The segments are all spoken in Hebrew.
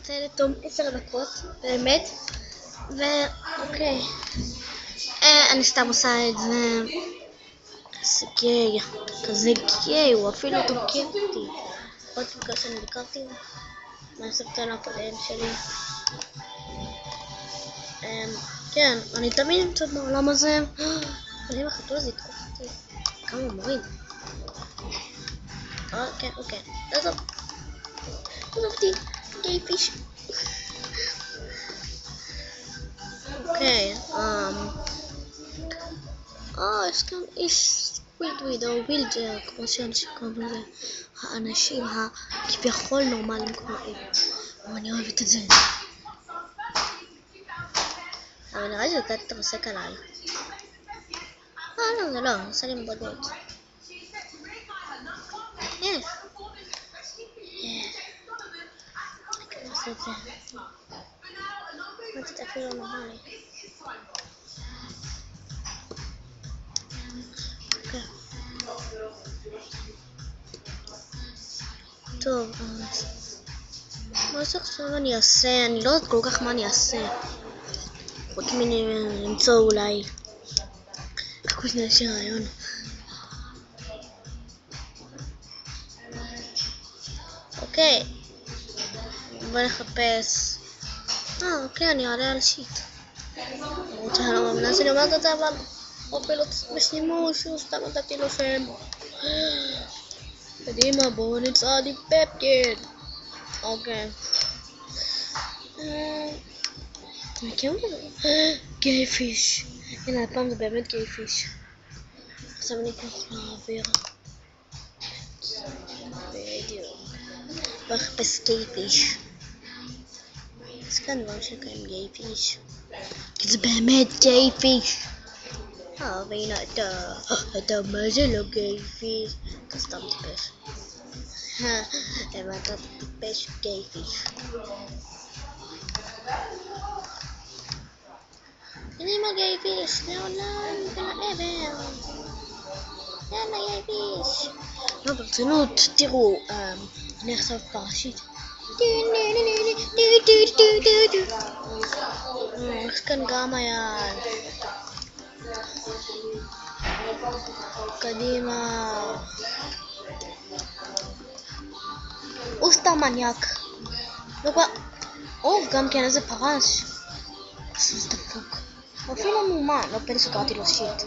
רוצה לתום 10 דקות, באמת, ואוקיי, אני סתם עושה את זה, זה גיי, כזה גיי, הוא אפילו תוקף אותי, עוד בגלל שאני ביקרתי מהסרטון הקודם שלי. כן, אני תמיד נמצאת בעולם הזה, אבל אם החתול הזה יתקוף אותי, כמה הוא מוריד. אוקיי, עזוב אותי, גיי פיש. אוקיי, יש כאן איש סקווידוויד או וילג'ר, כמו שאנשים קוראים לזה, האנשים הכביכול נורמליים קוראים, אבל אני אוהבת את זה. אבל נראה לי שזה קצת תרסק עליי. לא, זה לא, אני עושה לי מבודות. אני עושה את זה. זה אפילו לא נורמלי. טוב, מה שעכשיו אני אעשה? אני לא יודעת כל כך מה אני אעשה. חוץ למצוא אולי רק בשביל איזשהו רעיון. אוקיי, בוא נחפש. אוקיי, אני אעלה על שיט. למרות שאני לא מאמינה שאני אומרת את זה, אבל אפילו בשימוש, סתם נתתי לו שם. קדימה, בואו נצעד עם פפקין. אוקיי. אתם מכירים את זה? גיי פיש. הנה, הפעם זה באמת גיי פיש. עכשיו אני אקח לאוויר. בדיוק. בוא נחפש גיי פיש. אז כאן דברים שקיים גיי פיש. כי זה באמת גיי פיש. והנה אתה מה זה לא גיי פיש? אתה סתם טיפש. אתה טיפש גיי פיש. אני עם הגיי פיש לעולם ולעבר. יאללה גיי פיש. לא ברצינות, תראו, אני עכשיו פרשית. יש כאן גם היד. קדימה. הוא סתם מניאק. גם כן איזה פרש. זה דפוק. אפילו מומה, לא פלא שקראתי לו שיט.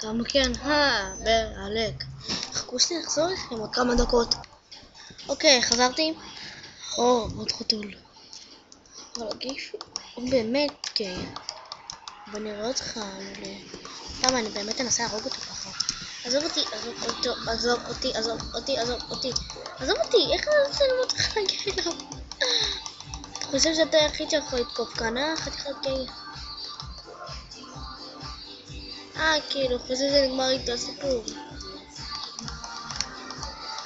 גם כן, בעלק. חכו שלי לחזור לכם עוד כמה דקות. אוקיי, חזרתי. עוד חתול. אבל הגיף הוא באמת גיי. ונראה אותך, למה אני באמת אנסה להרוג אותו ככה. עזוב אותי, איך אני לא צריך להגיע אליו? אתה חושב שאתה היחיד שיכול לתקוף כאן, חתיכת גיי? כאילו, חושב שזה נגמר איתו הסיפור.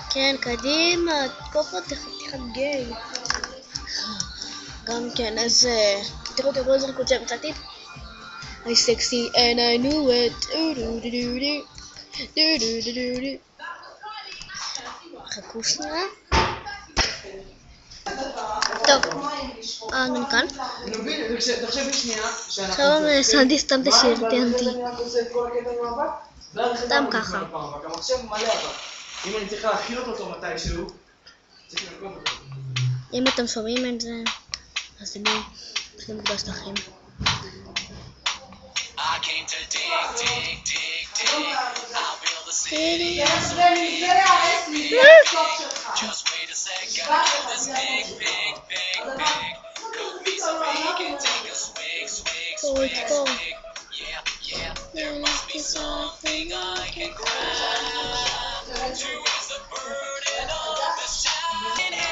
כן, קדימה, תקוף אותי חתיכת גיי. גם כן, אז תראו איזה ריקוד שהמצאתי. I sexy and I knew it. חכו שנייה. טוב, אני כאן. עכשיו שמתי סתם את השיר, תהנתי. סתם ככה. אם אני צריך להכיל אותו מתישהו, אם אתם שומעים את זה, אז אני מוקדש לכם.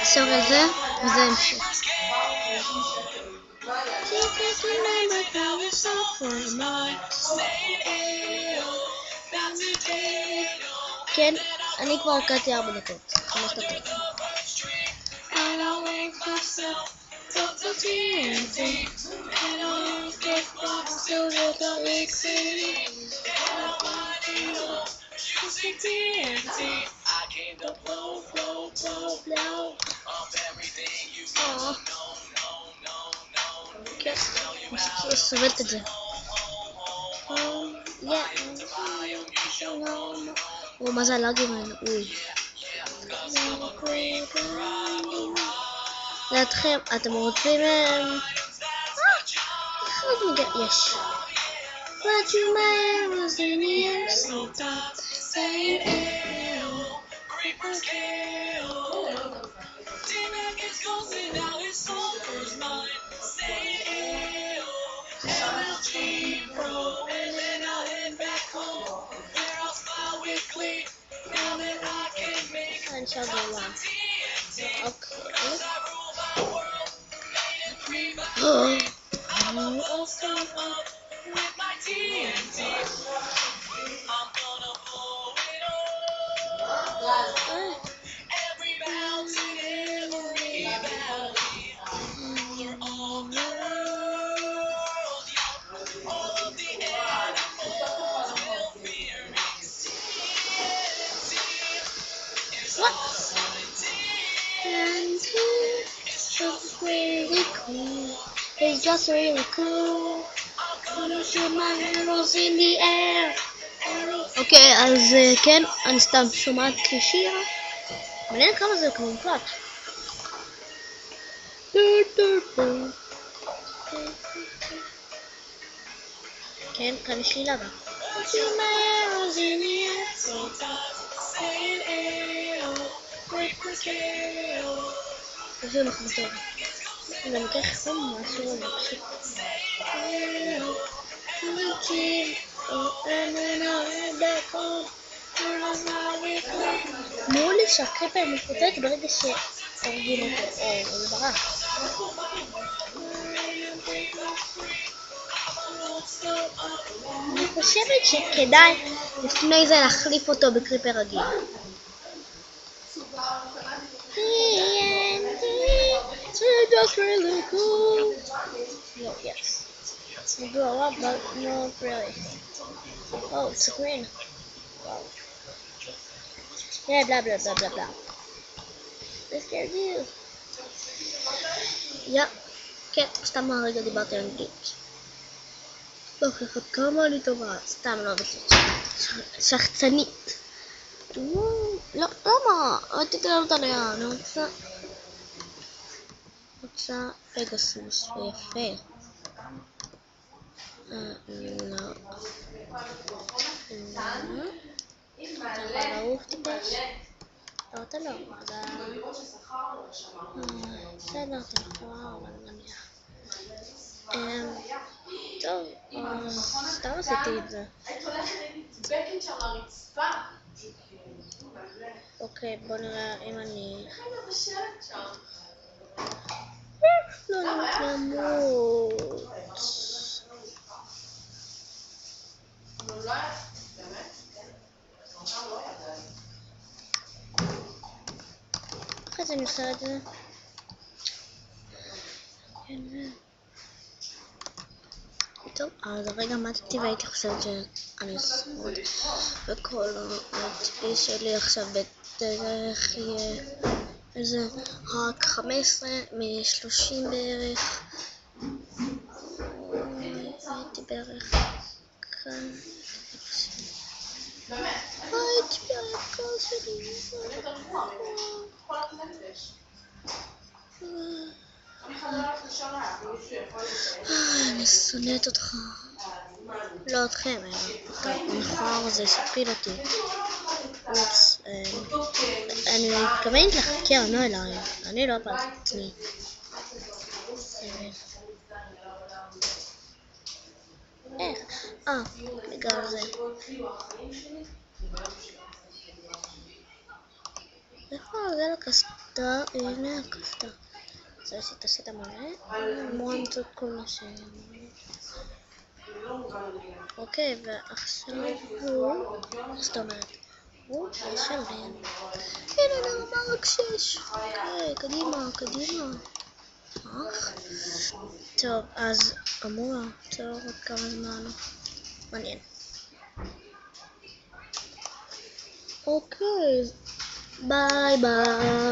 נשאר על זה, וזה המשך. כן, אני כבר הקלטתי 4 דקות, 5 דקות. כן, סובלת את זה. מה זה הלאגים האלה? לידכם, אתם רוצים... יש. But you my arrows in the air, so top, saying ew, creepers kill. T-Mac is closing out his soldier's mind, saying ew, MLG bro, and then I'll head back home, where I'll smile with glee, now that I can make some TNT, cause I rule my world, made in 3 by 3, I'm all stuff up with my TNT. I'm gonna blow it all. Every mountain, every valley. Through all the world, yeah. All of the animals will fear me. 'Cause TNT is awesome. TNT is just really cool. It's just really cool. אוקיי, אז כן, אני סתם שומעת כשיר. מעניין כמה זה כמו מוקלט. כן, כאן יש לי לבה. זה אנחנו טוב. זה לוקח חום משהו, זה פשוט... אמרו לי שהקריפר מתפוצץ ברגע שהורגים אותו, או זה ברח. אני חושבת שכדאי לפני זה להחליף אותו בקריפר רגיל. It's just really cool. Yes. It's blow up, but not really. Oh, it's green. Wow. Yeah, blah blah blah blah blah. This scared you. Yeah. כן, סתם הרגע דיברתי אנגלית. לא חכת כמה אני טובה. סתם לא אוהבת. שחצנית. לא, למה? אל תגלה אותה ליד. אני רוצה פגסוס ויפה. לא. אתה לעוף טיפש? לא, אתה לא. בסדר, אתה יכול, אבל נניח. טוב, סתם עשיתי את זה. אוקיי, בוא נראה אם אני... לא למות. אחרי זה אני עושה את זה. טוב, אז הרגע עמדתי והייתי חושבת שאני אשרוד וכל ה-TP שלי עכשיו בדרך יהיה איזה רק 15 מ-30 בערך. הייתי בערך כאן. הייתי בערך שלי. אני שונאת אותך. לא אתכם, אתה מכוער הזה שפיל אותי. אופס, אני מתכוונת לחקר, לא אליי. אני לא הפלתי את עצמי. איך? בגלל זה. איפה זה לקסטה? הנה הקסטה. זה עשית מלא? מוענצות כל מה אוקיי, ועכשיו הוא... זאת אומרת, הוא ישלם. הנה נרמה רק 6. אוקיי, קדימה. טוב, אז אמור לעצור עוד כמה זמן. מעניין. אוקיי, ביי ביי.